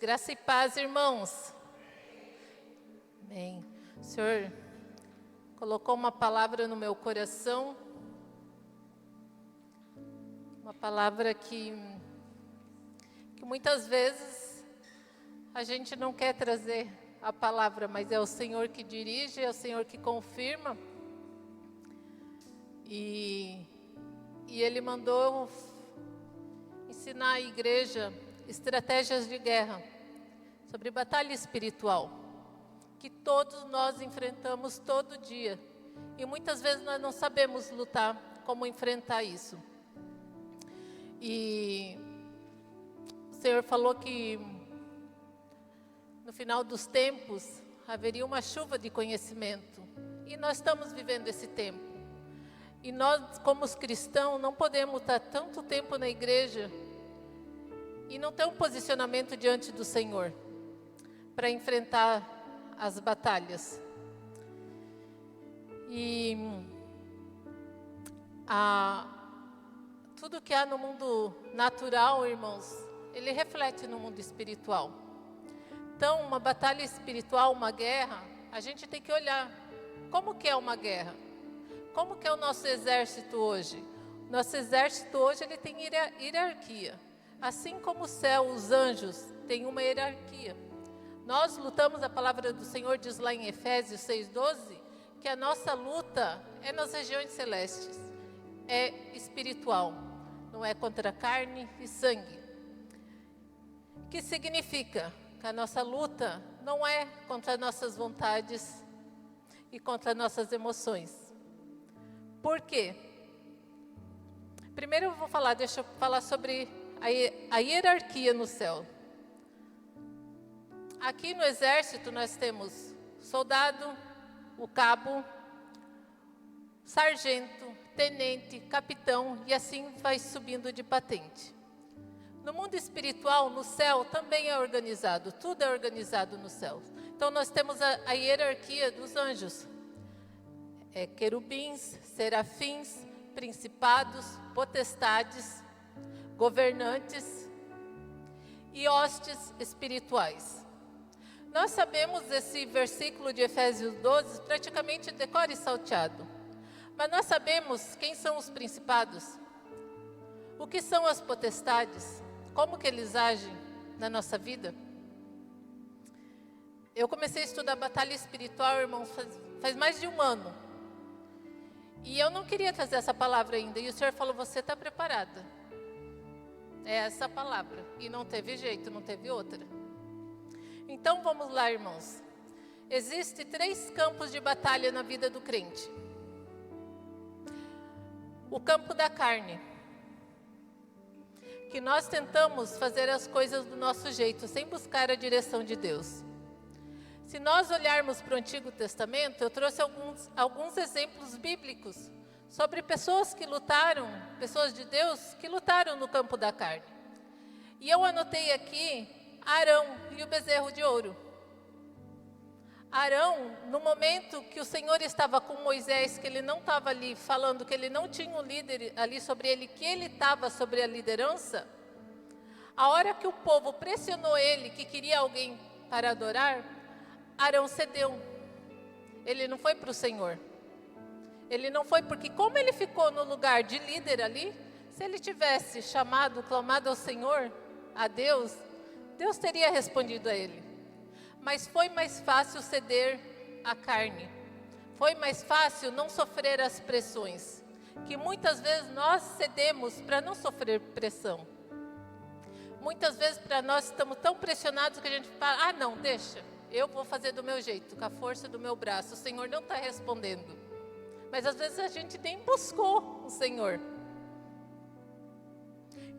Graça e paz, irmãos. Amém. O Senhor colocou uma palavra no meu coração, uma palavra que muitas vezes a gente não quer trazer a palavra, mas é o Senhor que dirige, é o Senhor que confirma. E Ele mandou ensinar à igreja estratégias de guerra, sobre batalha espiritual, que todos nós enfrentamos todo dia. E muitas vezes nós não sabemos lutar, como enfrentar isso. E o Senhor falou que no final dos tempos haveria uma chuva de conhecimento. E nós estamos vivendo esse tempo. E nós, como os cristãos, não podemos estar tanto tempo na igreja e não ter um posicionamento diante do Senhor para enfrentar as batalhas. E tudo que há no mundo natural, irmãos, ele reflete no mundo espiritual. Então, uma batalha espiritual, uma guerra, a gente tem que olhar como que é uma guerra. Como que é o nosso exército hoje? Nosso exército hoje ele tem hierarquia. Assim como o céu, os anjos têm uma hierarquia. Nós lutamos, a palavra do Senhor diz lá em Efésios 6:12, que a nossa luta é nas regiões celestes, é espiritual, não é contra carne e sangue. O que significa? Que a nossa luta não é contra nossas vontades e contra nossas emoções. Por quê? Primeiro deixa eu falar sobre a hierarquia no céu. Aqui no exército nós temos soldado, o cabo, sargento, tenente, capitão e assim vai subindo de patente. No mundo espiritual, no céu, também é organizado, tudo é organizado no céu. Então nós temos a hierarquia dos anjos. Querubins, serafins, principados, potestades, governantes e hostes espirituais. Nós sabemos esse versículo de Efésios 12, praticamente decora e salteado. Mas nós sabemos quem são os principados, o que são as potestades, como que eles agem na nossa vida. Eu comecei a estudar batalha espiritual, irmãos, faz mais de um ano. E eu não queria trazer essa palavra ainda. E o Senhor falou, você está preparada. É essa palavra. E não teve jeito, não teve outra. Então vamos lá, irmãos. Existem 3 campos de batalha na vida do crente. O campo da carne. Que nós tentamos fazer as coisas do nosso jeito, sem buscar a direção de Deus. Se nós olharmos para o Antigo Testamento, eu trouxe alguns exemplos bíblicos sobre pessoas que lutaram, pessoas de Deus que lutaram no campo da carne. E eu anotei aqui Arão e o bezerro de ouro. Arão, no momento que o Senhor estava com Moisés, que ele não estava ali falando que ele não tinha um líder ali sobre ele, que ele estava sobre a liderança, a hora que o povo pressionou ele, que queria alguém para adorar, Arão cedeu. Ele não foi para o Senhor. Ele não foi porque como ele ficou no lugar de líder ali, se ele tivesse chamado, clamado ao Senhor, a Deus, Deus teria respondido a ele. Mas foi mais fácil ceder à carne. Foi mais fácil não sofrer as pressões. Que muitas vezes nós cedemos para não sofrer pressão. Muitas vezes para nós estamos tão pressionados que a gente fala, não, deixa. Eu vou fazer do meu jeito, com a força do meu braço. O Senhor não está respondendo. Mas às vezes a gente nem buscou o Senhor.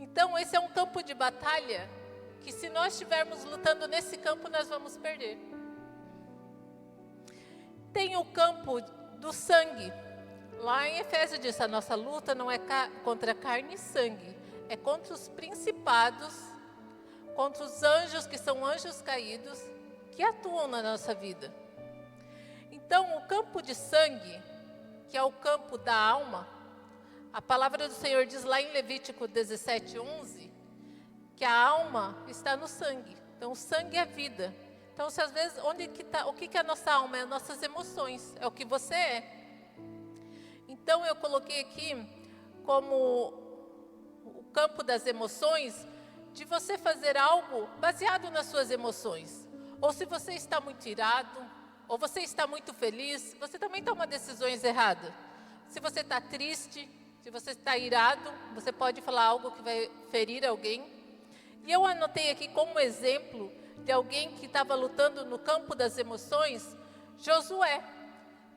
Então esse é um campo de batalha que se nós estivermos lutando nesse campo, nós vamos perder. Tem o campo do sangue. Lá em Efésios diz, a nossa luta não é contra carne e sangue. É contra os principados, contra os anjos que são anjos caídos, que atuam na nossa vida. Então, o campo de sangue, que é o campo da alma, a palavra do Senhor diz lá em Levítico 17:11, que a alma está no sangue. Então, o sangue é vida. Então, se às vezes, o que é a nossa alma? É as nossas emoções, é o que você é. Então, eu coloquei aqui como o campo das emoções, de você fazer algo baseado nas suas emoções. Ou se você está muito irado, ou você está muito feliz, você também toma decisões erradas. Se você está triste, se você está irado, você pode falar algo que vai ferir alguém. E eu anotei aqui como exemplo de alguém que estava lutando no campo das emoções, Josué.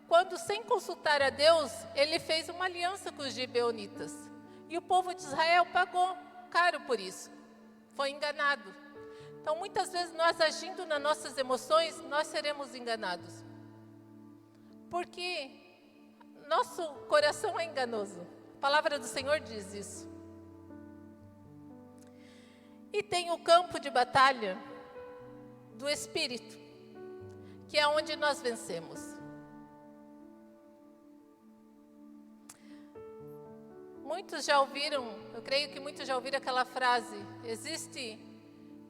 Quando, sem consultar a Deus, ele fez uma aliança com os gibeonitas. E o povo de Israel pagou caro por isso. Foi enganado. Então, muitas vezes, nós agindo nas nossas emoções, nós seremos enganados. Porque nosso coração é enganoso. A palavra do Senhor diz isso. E tem o campo de batalha do Espírito, que é onde nós vencemos. Muitos já ouviram, eu creio que muitos já ouviram aquela frase: existe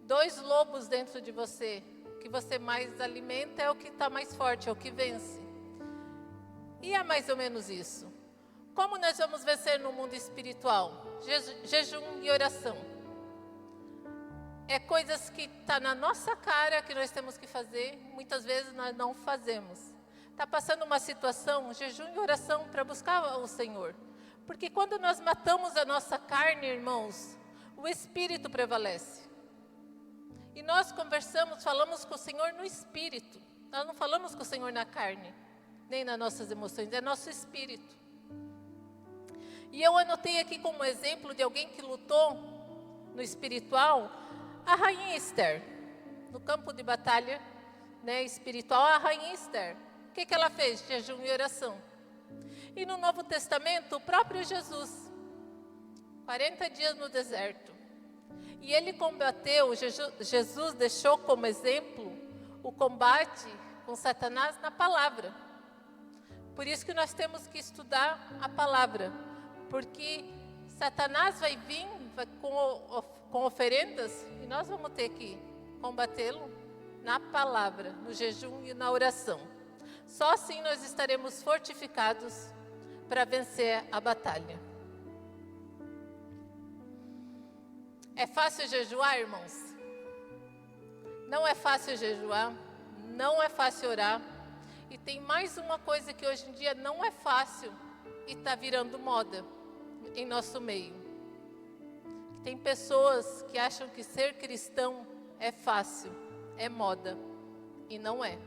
2 lobos dentro de você, o que você mais alimenta é o que está mais forte, é o que vence. E é mais ou menos isso. Como nós vamos vencer no mundo espiritual? Jejum e oração. É coisas que estão na nossa cara que nós temos que fazer, muitas vezes nós não fazemos. Está passando uma situação, jejum e oração para buscar o Senhor. Porque quando nós matamos a nossa carne, irmãos, o Espírito prevalece. E nós conversamos, falamos com o Senhor no Espírito. Nós não falamos com o Senhor na carne, nem nas nossas emoções, é nosso Espírito. E eu anotei aqui como exemplo de alguém que lutou no espiritual, a rainha Esther. No campo de batalha, né, espiritual, a rainha Esther. O que ela fez? Jejum e oração. E no Novo Testamento, o próprio Jesus, 40 dias no deserto. E ele combateu, Jesus deixou como exemplo o combate com Satanás na palavra. Por isso que nós temos que estudar a palavra. Porque Satanás vai vir com oferendas e nós vamos ter que combatê-lo na palavra, no jejum e na oração. Só assim nós estaremos fortificados para vencer a batalha. É fácil jejuar, irmãos? Não é fácil jejuar, não é fácil orar. E tem mais uma coisa que hoje em dia não é fácil e está virando moda em nosso meio. Tem pessoas que acham que ser cristão é fácil, é moda, e não é.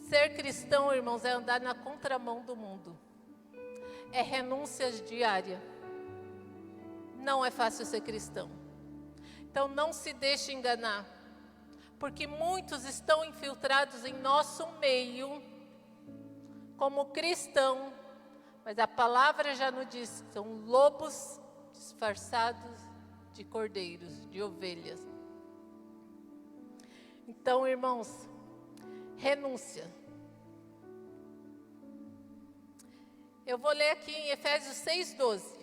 Ser cristão, irmãos, é andar na contramão do mundo. É renúncias diárias. Não é fácil ser cristão. Então não se deixe enganar. Porque muitos estão infiltrados em nosso meio como cristão. Mas a palavra já nos diz que são lobos disfarçados de cordeiros, de ovelhas. Então, irmãos, renúncia. Eu vou ler aqui em Efésios 6:12.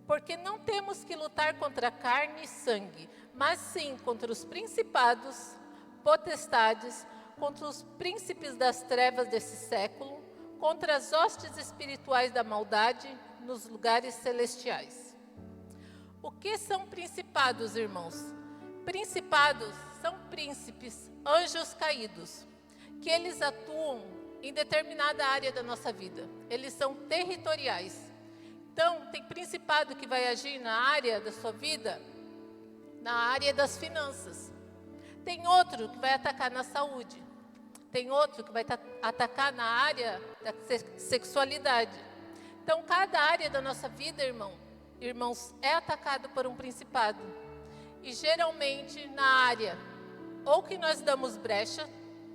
Porque não temos que lutar contra carne e sangue, mas sim contra os principados, potestades, contra os príncipes das trevas desse século, contra as hostes espirituais da maldade nos lugares celestiais. O que são principados, irmãos? Principados são príncipes, anjos caídos, que eles atuam em determinada área da nossa vida. Eles são territoriais. Então, tem principado que vai agir na área da sua vida, na área das finanças. Tem outro que vai atacar na saúde. Tem outro que vai atacar na área da sexualidade. Então, cada área da nossa vida, irmãos, é atacado por um principado. E geralmente na área, ou que nós damos brecha,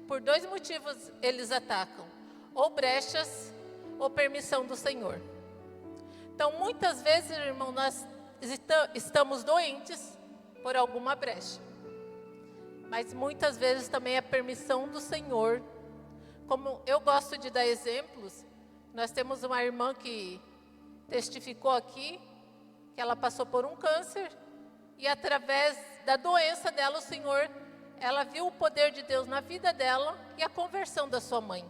por 2 motivos eles atacam. Ou brechas, ou permissão do Senhor. Então, muitas vezes, irmão, nós estamos doentes por alguma brecha. Mas muitas vezes também é permissão do Senhor. Como eu gosto de dar exemplos, nós temos uma irmã que testificou aqui, que ela passou por um câncer, e através da doença dela, ela viu o poder de Deus na vida dela e a conversão da sua mãe.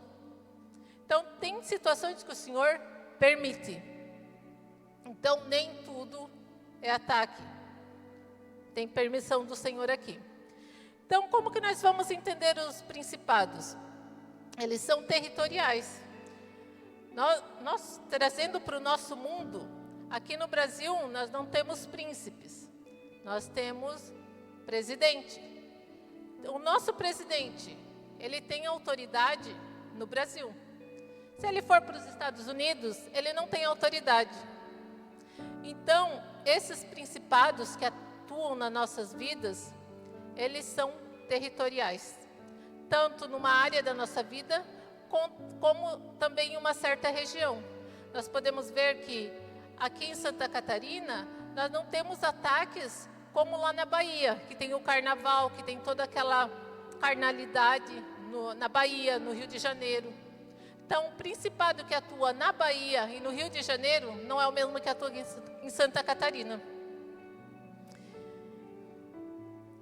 Então, tem situações que o Senhor permite. Então, nem tudo é ataque. Tem permissão do Senhor aqui. Então, como que nós vamos entender os principados? Eles são territoriais. Nós trazendo para o nosso mundo, aqui no Brasil, nós não temos príncipes. Nós temos presidente. O nosso presidente, ele tem autoridade no Brasil. Se ele for para os Estados Unidos, ele não tem autoridade. Então, esses principados que atuam nas nossas vidas, eles são territoriais. Tanto numa área da nossa vida, como também em uma certa região. Nós podemos ver que aqui em Santa Catarina, nós não temos ataques como lá na Bahia, que tem o carnaval, que tem toda aquela carnalidade na Bahia, no Rio de Janeiro. Então, o principado que atua na Bahia e no Rio de Janeiro não é o mesmo que atua em Santa Catarina.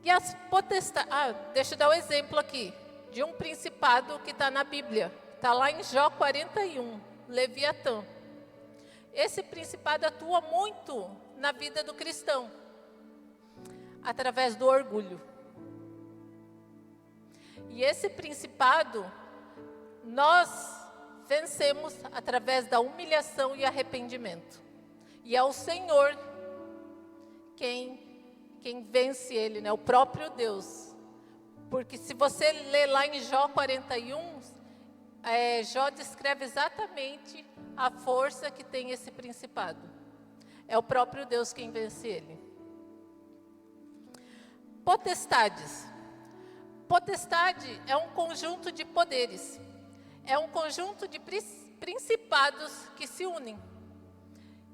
E as potestades... deixa eu dar um exemplo aqui, de um principado que está na Bíblia. Está lá em Jó 41, Leviatã. Esse principado atua muito na vida do cristão, através do orgulho. E esse principado, nós vencemos através da humilhação e arrependimento. E é o Senhor quem vence ele, né? O próprio Deus. Porque se você ler lá em Jó 41, Jó descreve exatamente a força que tem esse principado. É o próprio Deus quem vence ele. Potestades. Potestade é um conjunto de poderes. É um conjunto de principados que se unem.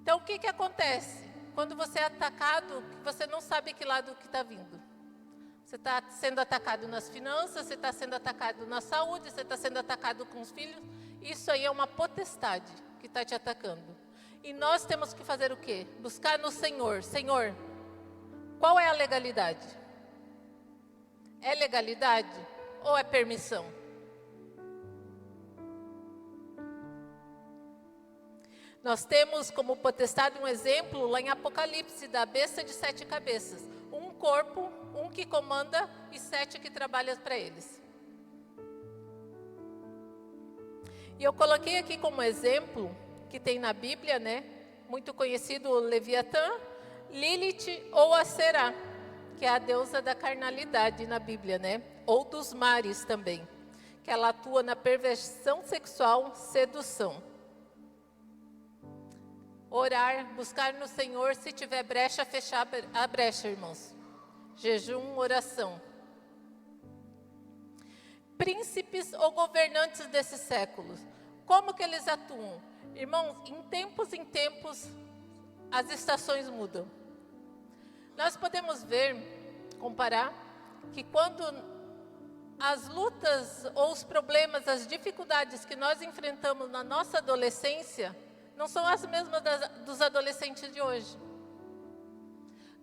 Então, o que acontece? Quando você é atacado, você não sabe que lado que está vindo. Você está sendo atacado nas finanças, você está sendo atacado na saúde, você está sendo atacado com os filhos. Isso aí é uma potestade que está te atacando. E nós temos que fazer o quê? Buscar no Senhor. Senhor, qual é a legalidade? É legalidade ou é permissão? Nós temos como potestade um exemplo lá em Apocalipse, da besta de 7 cabeças. Um corpo, um que comanda e 7 que trabalham para eles. E eu coloquei aqui como exemplo, que tem na Bíblia, né? Muito conhecido o Leviatã, Lilith ou a Será, que é a deusa da carnalidade na Bíblia, né? Ou dos mares também, que ela atua na perversão sexual, sedução. Orar, buscar no Senhor, se tiver brecha, fechar a brecha, irmãos. Jejum, oração. Príncipes ou governantes desses séculos, como que eles atuam? Irmãos, em tempos, as estações mudam. Nós podemos ver, comparar, que quando as lutas ou os problemas, as dificuldades que nós enfrentamos na nossa adolescência, não são as mesmas dos adolescentes de hoje.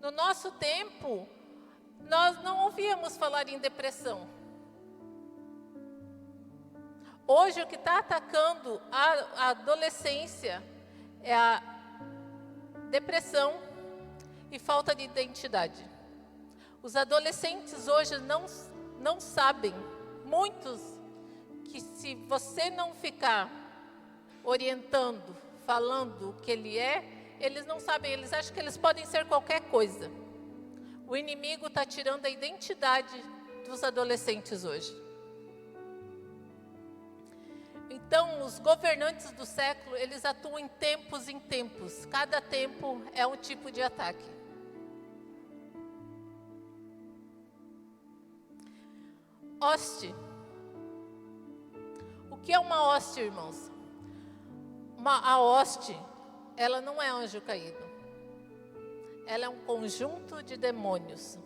No nosso tempo, nós não ouvíamos falar em depressão. Hoje, o que está atacando a adolescência é a depressão e falta de identidade. Os adolescentes hoje não sabem, muitos, que se você não ficar orientando, falando o que ele é, eles não sabem, eles acham que eles podem ser qualquer coisa. O inimigo está tirando a identidade dos adolescentes hoje. Então, os governantes do século, eles atuam em tempos. Cada tempo é um tipo de ataque. Hoste. O que é uma hoste, irmãos? A hoste, ela não é anjo caído. Ela é um conjunto de demônios.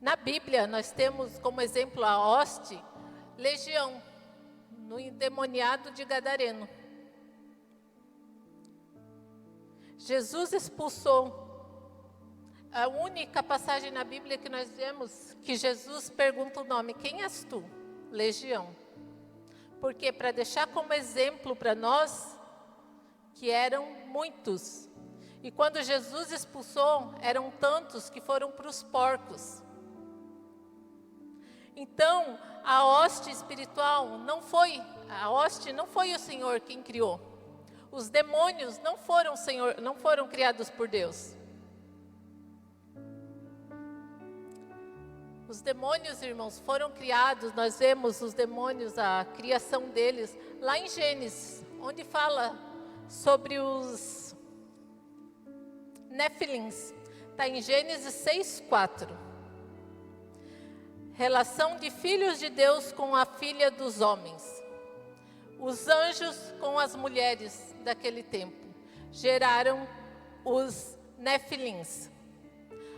Na Bíblia, nós temos como exemplo a hoste, legião, no endemoniado de Gadareno. Jesus expulsou a única passagem na Bíblia que nós vemos que Jesus pergunta o nome: quem és tu? Legião. Porque para deixar como exemplo para nós que eram muitos. E quando Jesus expulsou, eram tantos que foram para os porcos. Então, a hoste espiritual não foi o Senhor quem criou. Os demônios não foram criados por Deus. Os demônios, irmãos, foram criados, nós vemos os demônios, a criação deles, lá em Gênesis, onde fala sobre os Nefilins. Está em Gênesis 6:4. Relação de filhos de Deus com a filha dos homens. Os anjos com as mulheres daquele tempo geraram os Nefilins.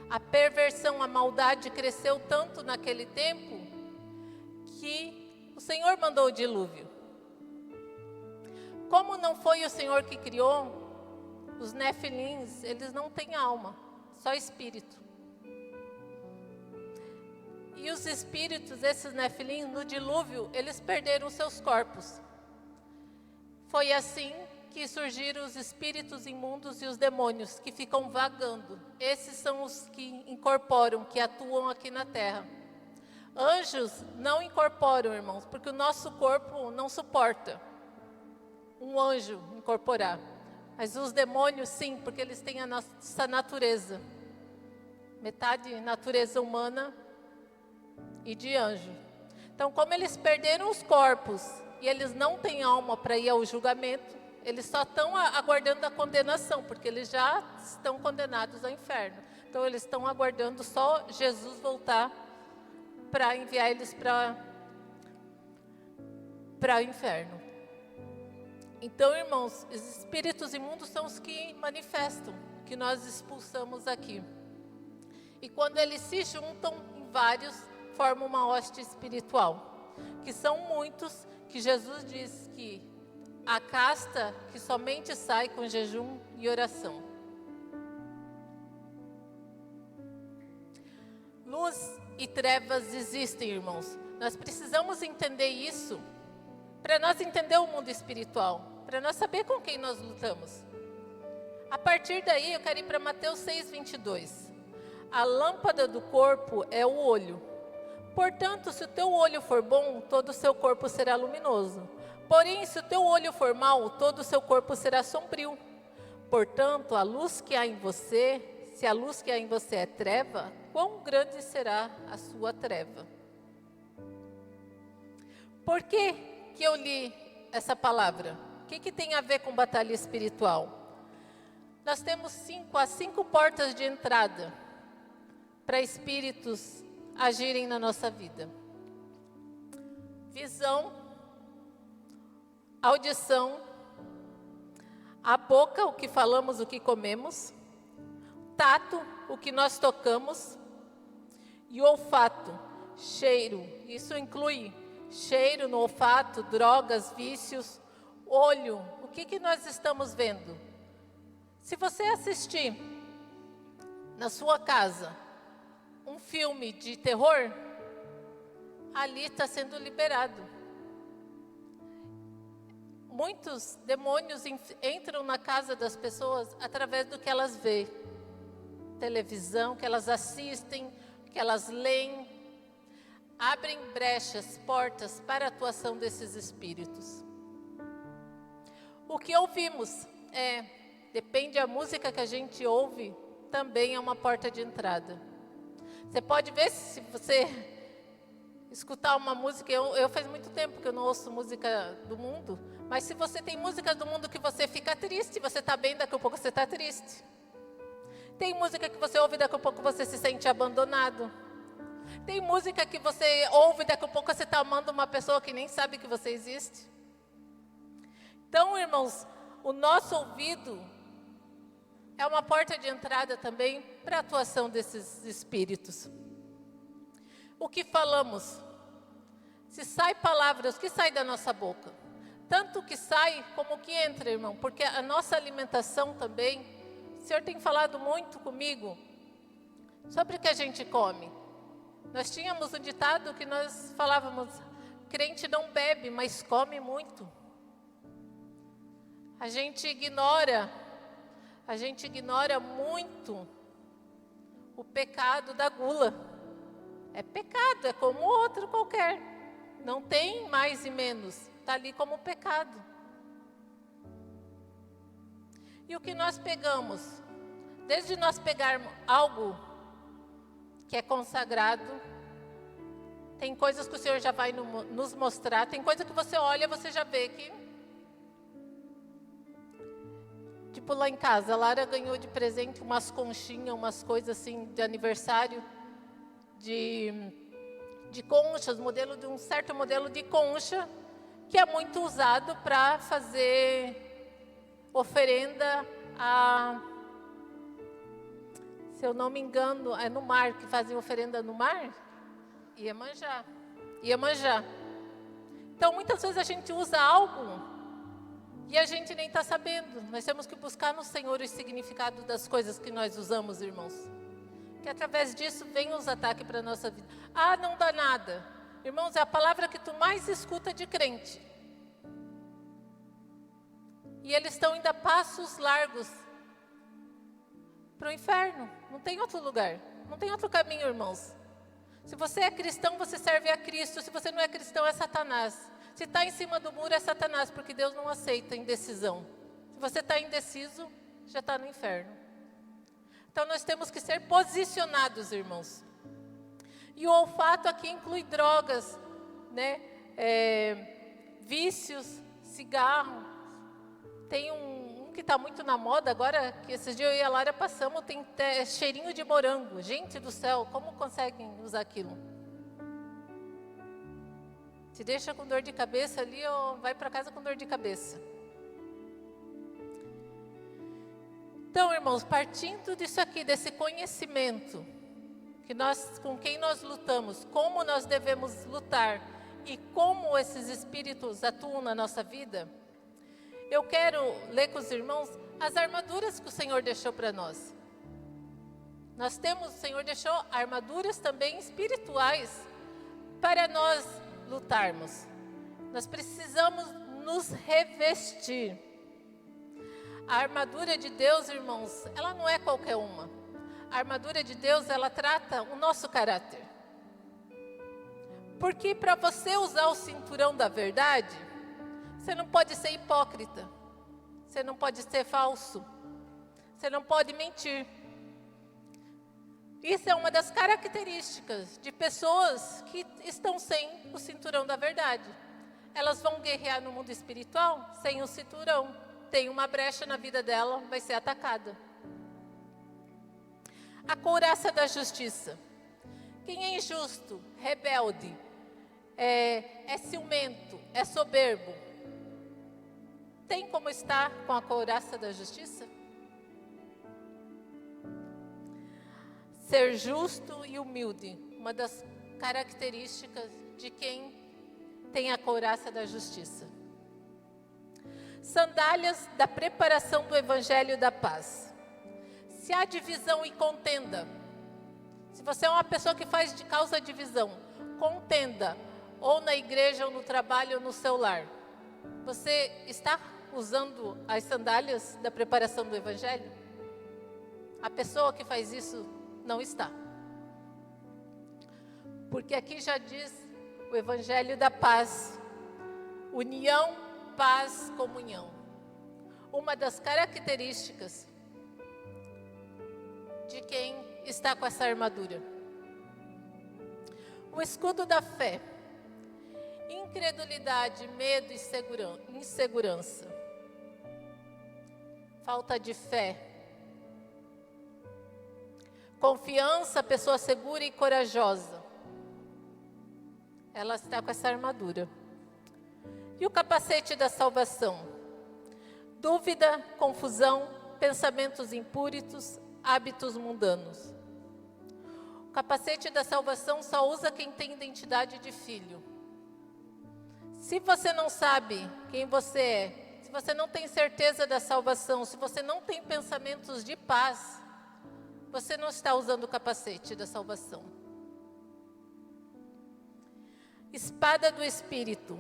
A perversão, a maldade cresceu tanto naquele tempo que o Senhor mandou o dilúvio. Como não foi o Senhor que criou, os Nefilins, eles não têm alma, só espírito. E os espíritos, esses Nefilins, no dilúvio, eles perderam seus corpos. Foi assim que surgiram os espíritos imundos e os demônios, que ficam vagando. Esses são os que incorporam, que atuam aqui na terra. Anjos não incorporam, irmãos, porque o nosso corpo não suporta um anjo incorporar. Mas os demônios, sim, porque eles têm a nossa natureza. Metade natureza humana e de anjo. Então, como eles perderam os corpos e eles não têm alma para ir ao julgamento, eles só estão aguardando a condenação, porque eles já estão condenados ao inferno. Então, eles estão aguardando só Jesus voltar para enviar eles para o inferno. Então, irmãos, os espíritos imundos são os que manifestam, que nós expulsamos aqui. E quando eles se juntam em vários, formam uma hoste espiritual, que são muitos, que Jesus diz que a casta que somente sai com jejum e oração. Luz e trevas existem, irmãos. Nós precisamos entender isso para nós entender o mundo espiritual, para nós saber com quem nós lutamos. A partir daí, eu quero ir para Mateus 6:22. A lâmpada do corpo é o olho. Portanto, se o teu olho for bom, todo o seu corpo será luminoso. Porém, se o teu olho for mau, todo o seu corpo será sombrio. Portanto, a luz que há em você, se a luz que há em você é treva, quão grande será a sua treva? Por que eu li essa palavra? O que tem a ver com batalha espiritual? Nós temos as cinco portas de entrada para espíritos agirem na nossa vida: visão, audição, a boca, o que falamos, o que comemos, tato, o que nós tocamos, e olfato, cheiro. Isso inclui cheiro no olfato, drogas, vícios. Olho, o que nós estamos vendo? Se você assistir na sua casa um filme de terror, ali está sendo liberado. Muitos demônios entram na casa das pessoas através do que elas veem. Televisão, que elas assistem, que elas leem. Abrem brechas, portas para a atuação desses espíritos. O que ouvimos depende da música que a gente ouve, também é uma porta de entrada. Você pode ver, se você escutar uma música, eu faz muito tempo que eu não ouço música do mundo, mas se você tem música do mundo que você fica triste, você está bem, daqui a pouco você está triste. Tem música que você ouve, daqui a pouco você se sente abandonado. Tem música que você ouve, daqui a pouco você está amando uma pessoa que nem sabe que você existe. Então, irmãos, o nosso ouvido é uma porta de entrada também para a atuação desses espíritos. O que falamos? Se sai palavras, o que sai da nossa boca? Tanto o que sai como o que entra, irmão, porque a nossa alimentação também, o Senhor tem falado muito comigo sobre o que a gente come. Nós tínhamos um ditado que nós falávamos: crente não bebe, mas come muito. A gente ignora muito o pecado da gula. É pecado, é como outro qualquer. Não tem mais e menos, está ali como pecado. E o que nós pegamos? Desde nós pegarmos algo que é consagrado, tem coisas que o Senhor já vai nos mostrar, tem coisa que você olha, você já vê que... Tipo lá em casa, a Lara ganhou de presente umas conchinhas, umas coisas assim de aniversário, de conchas, de um certo modelo de concha, que é muito usado para fazer oferenda a... Se eu não me engano, é no mar, que fazem oferenda no mar? Iemanjá. Então, muitas vezes a gente usa algo e a gente nem está sabendo. Nós temos que buscar no Senhor o significado das coisas que nós usamos, irmãos. Que através disso vem os ataques para a nossa vida. Ah, não dá nada. Irmãos, é a palavra que tu mais escuta de crente. E eles estão indo a passos largos para o inferno. Não tem outro lugar. Não tem outro caminho, irmãos. Se você é cristão, você serve a Cristo. Se você não é cristão, é Satanás. Se está em cima do muro, é Satanás, porque Deus não aceita indecisão. Se você está indeciso, já está no inferno. Então, nós temos que ser posicionados, irmãos. E o olfato aqui inclui drogas, né? Vícios, cigarro. Tem um que está muito na moda agora, que esses dias eu e a Lara passamos, tem cheirinho de morango. Gente do céu, como conseguem usar aquilo? Se deixa com dor de cabeça ali, ou vai para casa com dor de cabeça. Então, irmãos, partindo disso aqui, desse conhecimento, com quem nós lutamos, como nós devemos lutar e como esses espíritos atuam na nossa vida, eu quero ler com os irmãos as armaduras que o Senhor deixou para nós. O Senhor deixou armaduras também espirituais para nós lutarmos. Nós precisamos nos revestir. A armadura de Deus, irmãos, ela não é qualquer uma. A armadura de Deus, ela trata o nosso caráter. Porque para você usar o cinturão da verdade, você não pode ser hipócrita. Você não pode ser falso. Você não pode mentir. Isso é uma das características de pessoas que estão sem o cinturão da verdade. Elas vão guerrear no mundo espiritual sem o cinturão. Tem uma brecha na vida dela, vai ser atacada. A couraça da justiça. Quem é injusto, rebelde, é ciumento, é soberbo, tem como estar com a couraça da justiça? Ser justo e humilde, uma das características de quem tem a couraça da justiça. Sandálias da preparação do Evangelho da Paz. Se há divisão e contenda, se você é uma pessoa que faz de causa divisão, contenda, ou na igreja, ou no trabalho, ou no seu lar, você está usando as sandálias da preparação do Evangelho? A pessoa que faz isso não está. Porque aqui já diz o Evangelho da Paz. União, paz, comunhão. Uma das características de quem está com essa armadura. O escudo da fé. Incredulidade, medo e insegurança. Falta de fé. Confiança, pessoa segura e corajosa. Ela está com essa armadura. E o capacete da salvação? Dúvida, confusão, pensamentos impúritos, hábitos mundanos. O capacete da salvação só usa quem tem identidade de filho. Se você não sabe quem você é, se você não tem certeza da salvação, se você não tem pensamentos de paz, você não está usando o capacete da salvação. Espada do Espírito,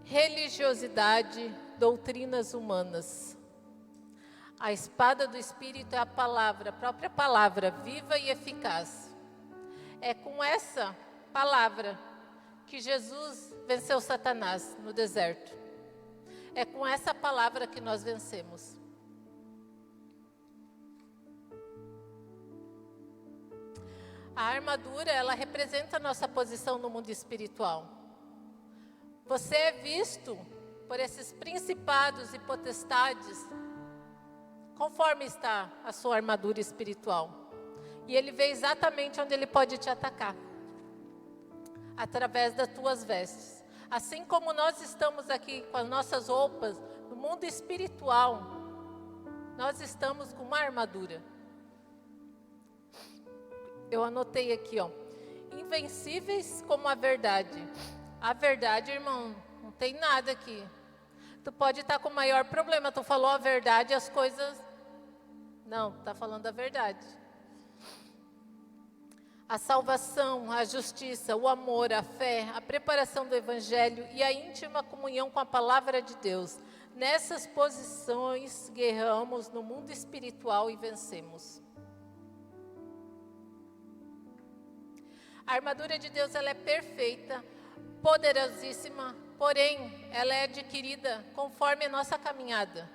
religiosidade, doutrinas humanas. A espada do Espírito é a palavra, a própria palavra, viva e eficaz. É com essa palavra que Jesus venceu Satanás no deserto. É com essa palavra que nós vencemos. A armadura, ela representa a nossa posição no mundo espiritual. Você é visto por esses principados e potestades conforme está a sua armadura espiritual. E ele vê exatamente onde ele pode te atacar. Através das tuas vestes. Assim como nós estamos aqui com as nossas roupas, no mundo espiritual, nós estamos com uma armadura. Eu anotei aqui, ó. Invencíveis como a verdade. A verdade, irmão, não tem nada aqui. Tu pode estar com o maior problema. Tu falou a verdade, as coisas... Não, está falando a verdade. A salvação, a justiça, o amor, a fé, a preparação do Evangelho e a íntima comunhão com a palavra de Deus. Nessas posições, guerreamos no mundo espiritual e vencemos. A armadura de Deus, ela é perfeita, poderosíssima, porém, ela é adquirida conforme a nossa caminhada.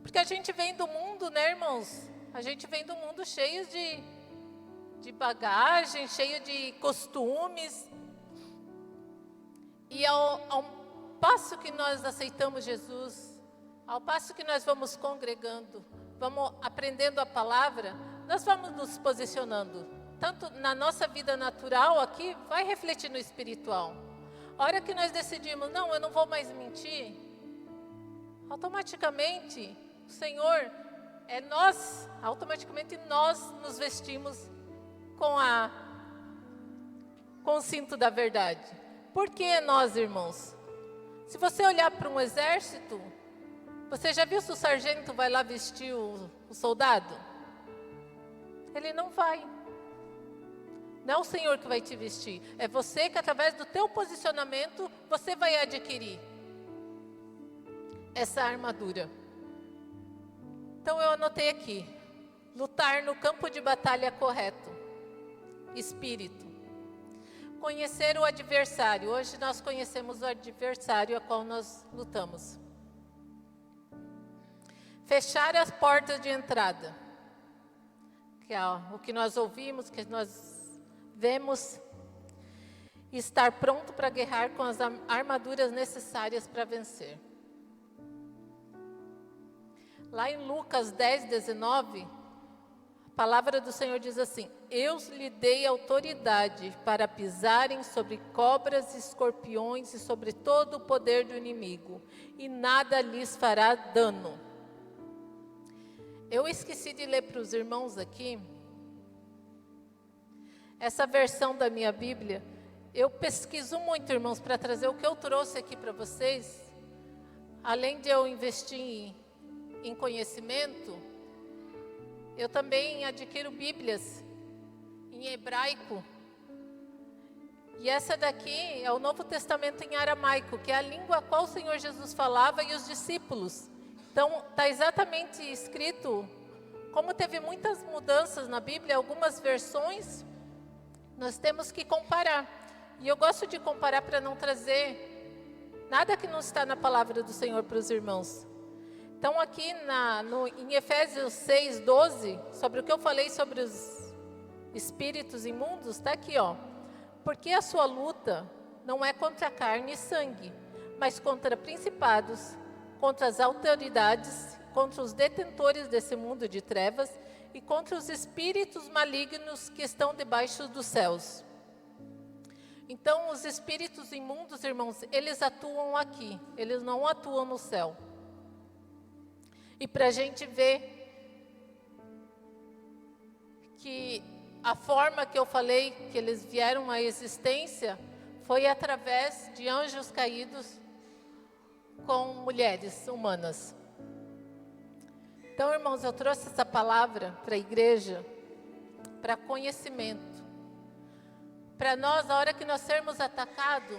Porque a gente vem do mundo, né, irmãos? A gente vem do mundo cheio de bagagem, cheio de costumes. E ao passo que nós aceitamos Jesus, ao passo que nós vamos congregando, vamos aprendendo a palavra, nós vamos nos posicionando. Tanto na nossa vida natural aqui, vai refletir no espiritual. A hora que nós decidimos, não, eu não vou mais mentir, automaticamente, o Senhor, automaticamente nós nos vestimos com o cinto da verdade. Por que nós, irmãos? Se você olhar para um exército, você já viu se o sargento vai lá vestir o soldado? Ele não vai. Não é o Senhor que vai te vestir. É você que, através do teu posicionamento, você vai adquirir essa armadura. Então, eu anotei aqui. Lutar no campo de batalha correto. Espírito. Conhecer o adversário. Hoje nós conhecemos o adversário a qual nós lutamos. Fechar as portas de entrada. Que é o que nós ouvimos, que nós vemos, estar pronto para guerrear com as armaduras necessárias para vencer. Lá em Lucas 10, 19, a palavra do Senhor diz assim: eu lhe dei autoridade para pisarem sobre cobras e escorpiões e sobre todo o poder do inimigo, e nada lhes fará dano. Eu esqueci de ler para os irmãos aqui. Essa versão da minha Bíblia, eu pesquiso muito, irmãos, para trazer o que eu trouxe aqui para vocês. Além de eu investir em conhecimento, eu também adquiro Bíblias em hebraico. E essa daqui é o Novo Testamento em aramaico, que é a língua a qual o Senhor Jesus falava e os discípulos. Então, está exatamente escrito, como teve muitas mudanças na Bíblia, algumas versões, nós temos que comparar. E eu gosto de comparar para não trazer nada que não está na palavra do Senhor para os irmãos. Então aqui em Efésios 6, 12, sobre o que eu falei sobre os espíritos imundos, está aqui, ó. Porque a sua luta não é contra carne e sangue, mas contra principados, contra as autoridades, contra os detentores desse mundo de trevas, e contra os espíritos malignos que estão debaixo dos céus. Então, os espíritos imundos, irmãos, eles atuam aqui, eles não atuam no céu. E para a gente ver que a forma que eu falei que eles vieram à existência foi através de anjos caídos com mulheres humanas. Então, irmãos, eu trouxe essa palavra para a igreja, para conhecimento. Para nós, a hora que nós sermos atacados,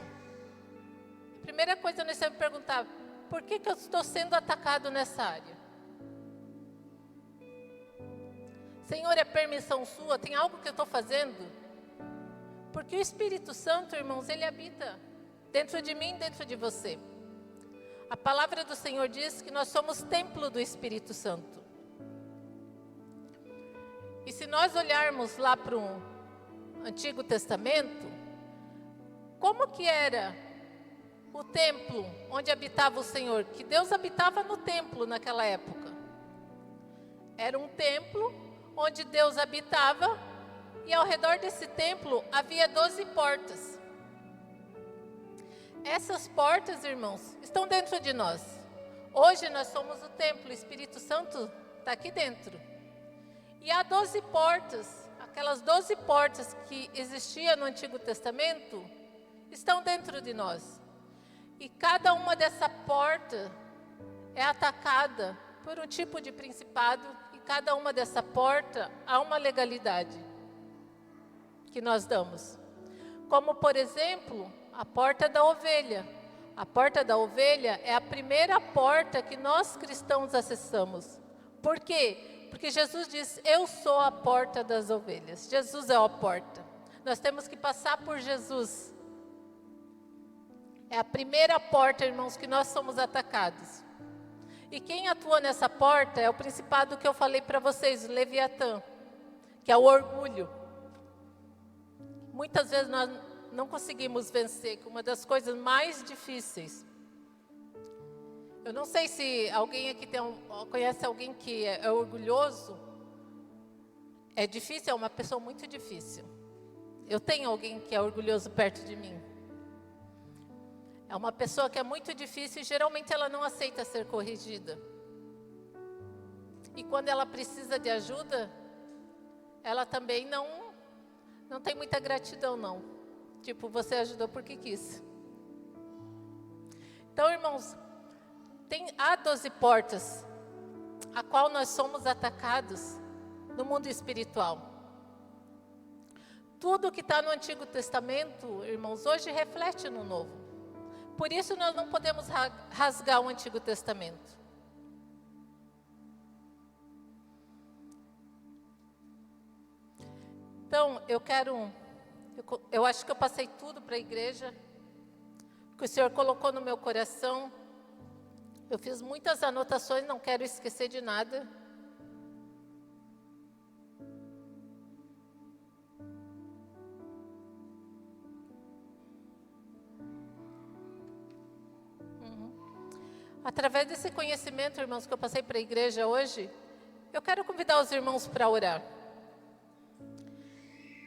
a primeira coisa nós temos que perguntar, por que eu estou sendo atacado nessa área? Senhor, é permissão sua? Tem algo que eu estou fazendo? Porque o Espírito Santo, irmãos, ele habita dentro de mim, dentro de você. A palavra do Senhor diz que nós somos templo do Espírito Santo. E se nós olharmos lá para o Antigo Testamento, como que era o templo onde habitava o Senhor? Que Deus habitava no templo naquela época. Era um templo onde Deus habitava e ao redor desse templo havia 12 portas. Essas portas, irmãos, estão dentro de nós. Hoje nós somos o templo, o Espírito Santo está aqui dentro. E há 12 portas, aquelas 12 portas que existiam no Antigo Testamento, estão dentro de nós. E cada uma dessa porta é atacada por um tipo de principado, e cada uma dessa porta há uma legalidade que nós damos. Como, por exemplo, a porta da ovelha. A porta da ovelha é a primeira porta que nós cristãos acessamos. Por quê? Porque Jesus diz, eu sou a porta das ovelhas. Jesus é a porta. Nós temos que passar por Jesus. É a primeira porta, irmãos, que nós somos atacados. E quem atua nessa porta é o principado que eu falei para vocês, o Leviatã, que é o orgulho. Muitas vezes nós não conseguimos vencer, que é uma das coisas mais difíceis. Eu não sei se alguém aqui conhece alguém que é orgulhoso. É difícil, é uma pessoa muito difícil. Eu tenho alguém que é orgulhoso perto de mim. É uma pessoa que é muito difícil e geralmente ela não aceita ser corrigida. E quando ela precisa de ajuda, ela também não tem muita gratidão, não. Tipo, você ajudou porque quis. Então, irmãos, há 12 portas, a qual nós somos atacados no mundo espiritual. Tudo que está no Antigo Testamento, irmãos, hoje reflete no Novo. Por isso nós não podemos rasgar o Antigo Testamento. Então, eu acho que eu passei tudo para a igreja, que o Senhor colocou no meu coração. Eu fiz muitas anotações, não quero esquecer de nada. Através desse conhecimento, irmãos, que eu passei para a igreja hoje, eu quero convidar os irmãos para orar.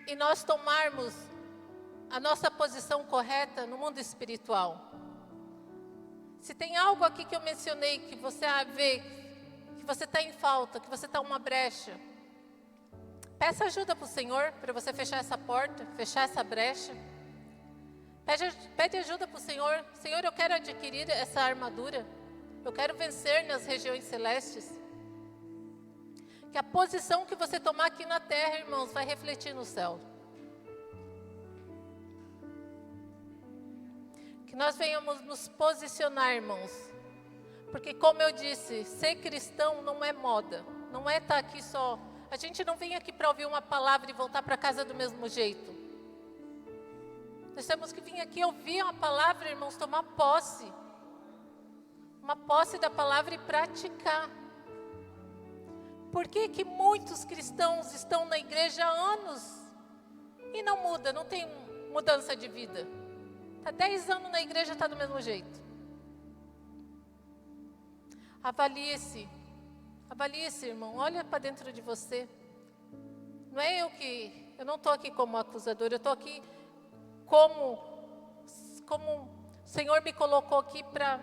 E nós tomarmos a nossa posição correta no mundo espiritual. Se tem algo aqui que eu mencionei, que você vê, que você está em falta, que você está uma brecha, peça ajuda para o Senhor, para você fechar essa porta, fechar essa brecha. Pede ajuda para o Senhor. Senhor, eu quero adquirir essa armadura. Eu quero vencer nas regiões celestes. Que a posição que você tomar aqui na terra, irmãos, vai refletir no céu. Que nós venhamos nos posicionar, irmãos. Porque, como eu disse, ser cristão não é moda. Não é estar aqui só. A gente não vem aqui para ouvir uma palavra e voltar para casa do mesmo jeito. Nós temos que vir aqui ouvir uma palavra, irmãos, tomar posse. Uma posse da palavra e praticar. Por que que muitos cristãos estão na igreja há anos e não muda, não tem mudança de vida? Está 10 anos na igreja, está do mesmo jeito. Avalie-se, irmão, olha para dentro de você. Não é eu não estou aqui como acusador, eu estou aqui como o Senhor me colocou aqui para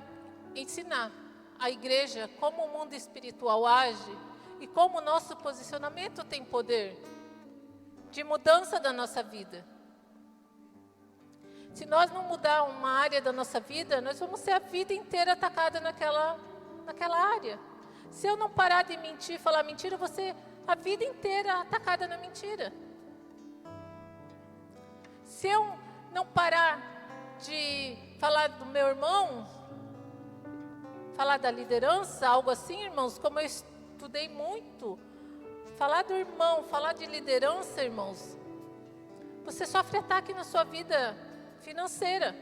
ensinar a igreja como o mundo espiritual age e como o nosso posicionamento tem poder de mudança da nossa vida. Se nós não mudar uma área da nossa vida, nós vamos ser a vida inteira atacada naquela área. Se eu não parar de mentir, falar mentira, você a vida inteira atacada na mentira. Se eu não parar de falar do meu irmão, falar da liderança, algo assim, irmãos, como eu estudei muito, falar do irmão, falar de liderança, irmãos, você sofre ataque na sua vida financeira.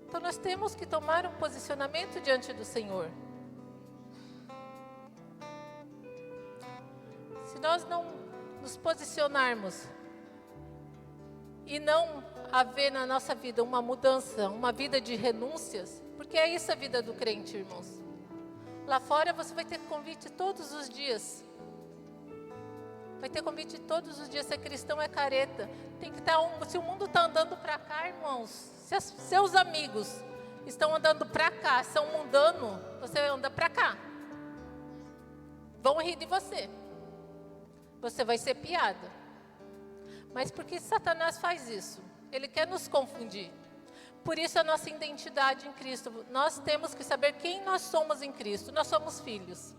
Então nós temos que tomar um posicionamento diante do Senhor. Se nós não nos posicionarmos e não haver na nossa vida uma mudança, uma vida de renúncias, porque é isso a vida do crente, irmãos. Lá fora você vai ter convite todos os dias. Vai ter convite todos os dias. Ser cristão é careta. Tem que estar se o mundo está andando para cá, irmãos, se seus amigos estão andando para cá, são mundano, você anda para cá. Vão rir de você. Você vai ser piada. Mas por que Satanás faz isso? Ele quer nos confundir. Por isso a nossa identidade em Cristo. Nós temos que saber quem nós somos em Cristo. Nós somos filhos.